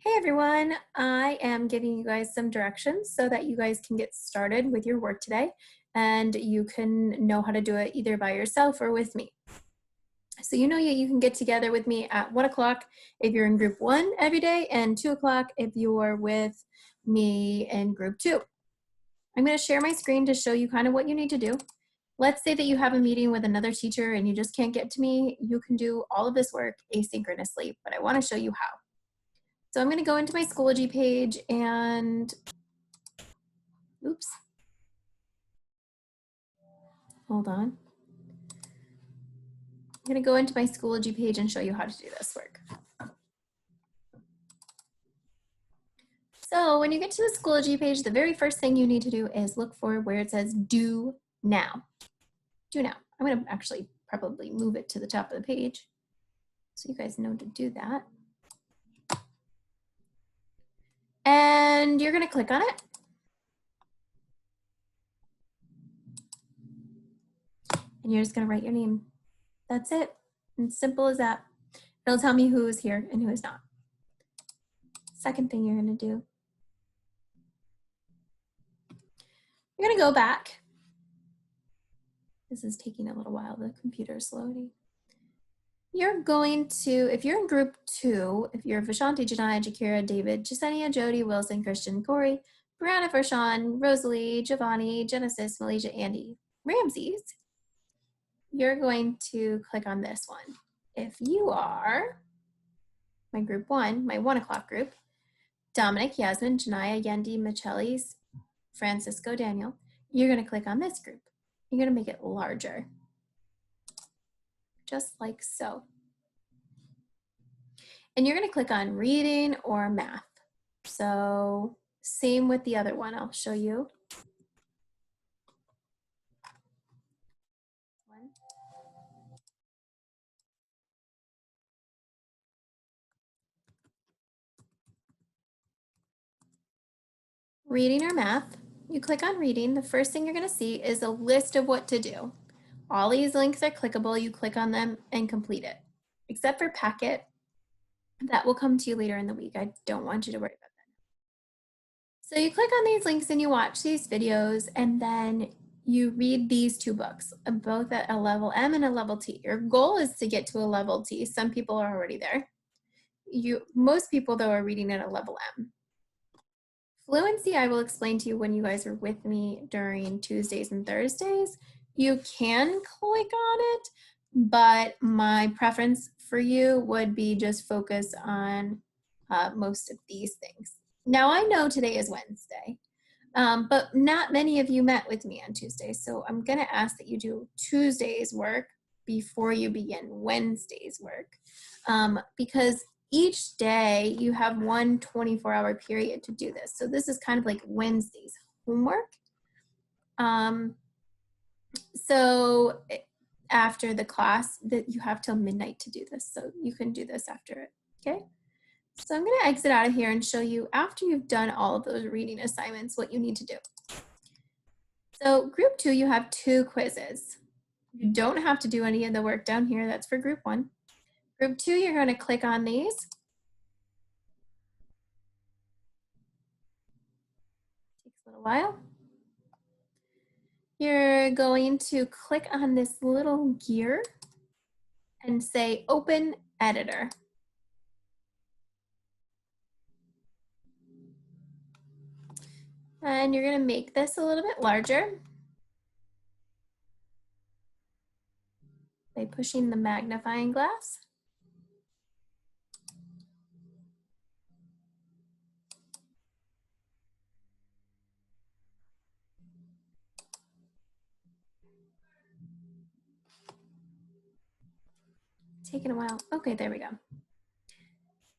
Hey everyone, I am giving you guys some directions so that you guys can get started with your work today and you can know how to do it either by yourself or with me. So you can get together with me at 1 o'clock if you're in group 1 every day and 2 o'clock if you're with me in group 2. I'm going to share my screen to show you kind of what you need to do. Let's say that you have a meeting with another teacher and you just can't get to me. You can do all of this work asynchronously, but I want to show you how. So I'm going to go into my Schoology page and, oops, hold on. I'm going to go into my Schoology page and show you how to do this work. So when you get to the Schoology page, the very first thing you need to do is look for where it says Do Now. Do Now. I'm going to actually probably move it to the top of the page so you guys know to do that. And you're going to click on it. And you're just going to write your name. That's it. It's simple as that. It'll tell me who is here and who is not. Second thing you're going to do, you're going to go back. This is taking a little while. The computer is loading. You're going to, if you're in group 2, if you're Vishanti, Janaya, Jakira, David, Jasenia, Jody, Wilson, Christian, Corey, Brianna, Farshawn, Rosalie, Giovanni, Genesis, Malaysia, Andy, Ramses, you're going to click on this one. If you are my group 1, my 1 o'clock group, Dominic, Yasmin, Janaya, Yendi, Michelis, Francisco, Daniel, you're going to click on this group. You're going to make it larger, just like so. And you're going to click on reading or math. So same with the other one. I'll show you. Reading or math, you click on reading. The first thing you're going to see is a list of what to do. All these links are clickable. You click on them and complete it, except for packet. That will come to you later in the week. I don't want you to worry about that. So you click on these links and you watch these videos, and then you read these 2 books, both at a level M and a level T. Your goal is to get to a level T. Some people are already there. Most people, though, are reading at a level M. Fluency, I will explain to you when you guys are with me during Tuesdays and Thursdays. You can click on it, but my preference for you would be just focus on most of these things. Now, I know today is Wednesday, but not many of you met with me on Tuesday, so I'm going to ask that you do Tuesday's work before you begin Wednesday's work, because each day you have one 24-hour period to do this. So this is kind of like Wednesday's homework. So after the class, that you have till midnight to do this. So you can do this after it, okay? So I'm gonna exit out of here and show you after you've done all of those reading assignments, what you need to do. So group 2, you have 2 quizzes. You don't have to do any of the work down here. That's for group 1. Group 2, you're going to click on these. Takes a little while. You're going to click on this little gear and say Open Editor. And you're going to make this a little bit larger by pushing the magnifying glass. Taking a while. Okay, there we go.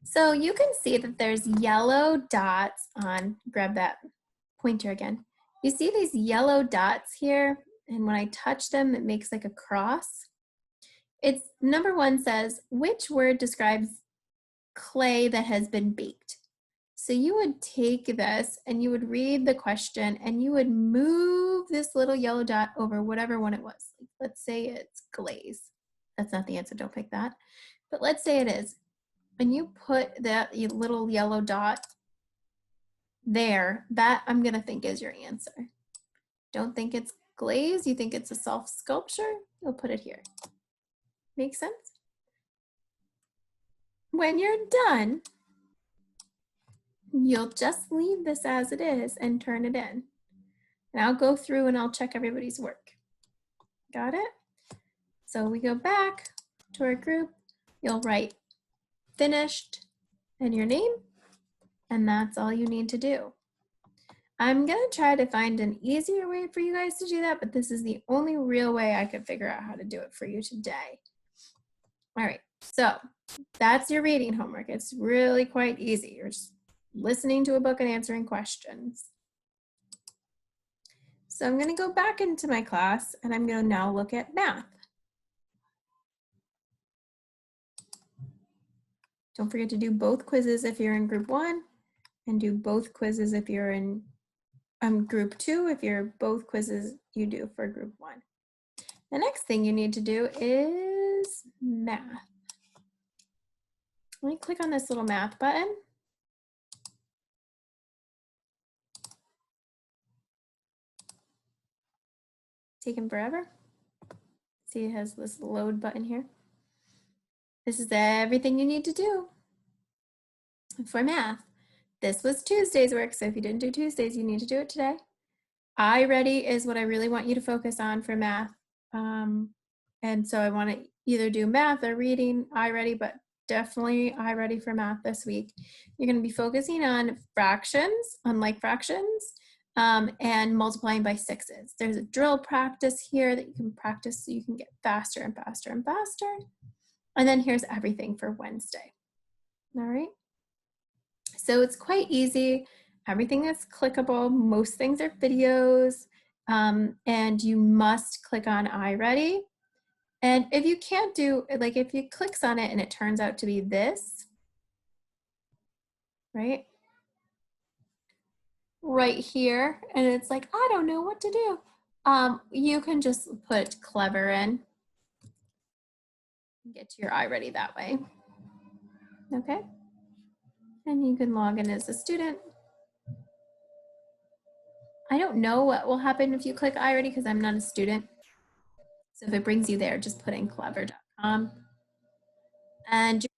So you can see that there's yellow dots on, grab that pointer again. You see these yellow dots here, and when I touch them, it makes like a cross. It's number 1 says, which word describes clay that has been baked? So you would take this and you would read the question and you would move this little yellow dot over whatever one it was. Let's say it's glaze. That's not the answer, don't pick that. But let's say it is. and you put that little yellow dot there, that I'm gonna think is your answer. Don't think it's glaze, you think it's a soft sculpture, you'll put it here. Make sense? When you're done, you'll just leave this as it is and turn it in. And I'll go through and I'll check everybody's work. Got it? So we go back to our group, you'll write finished and your name, and that's all you need to do. I'm gonna try to find an easier way for you guys to do that, but this is the only real way I could figure out how to do it for you today. All right, so that's your reading homework. It's really quite easy. You're just listening to a book and answering questions. So I'm gonna go back into my class and I'm gonna now look at math. Don't forget to do both quizzes if you're in group 1 and do both quizzes if you're in group 2, if you're both quizzes you do for group 1. The next thing you need to do is math. Let me click on this little math button. Taking forever. See, it has this load button here. This is everything you need to do for math. This was Tuesday's work, so if you didn't do Tuesdays, you need to do it today. iReady is what I really want you to focus on for math. And so I want to either do math or reading iReady, but definitely iReady for math this week. You're going to be focusing on fractions, unlike fractions, and multiplying by sixes. There's a drill practice here that you can practice so you can get faster and faster and faster. And then here's everything for Wednesday. All right. So it's quite easy. Everything is clickable. Most things are videos. And you must click on iReady. And if you can't do, like if you clicks on it and it turns out to be this, right? Right here, and it's like, I don't know what to do. You can just put clever in and get to your iReady that way. Okay? And you can log in as a student. I don't know what will happen if you click iReady because I'm not a student. So if it brings you there, just put in clever.com. And your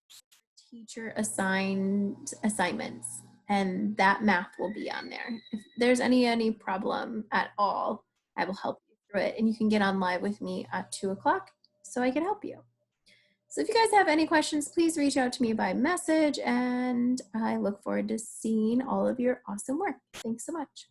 teacher assigned assignments, and that math will be on there. If there's any problem at all, I will help you through it, and you can get on live with me at 2 o'clock so I can help you. So if you guys have any questions, please reach out to me by message, and I look forward to seeing all of your awesome work. Thanks so much.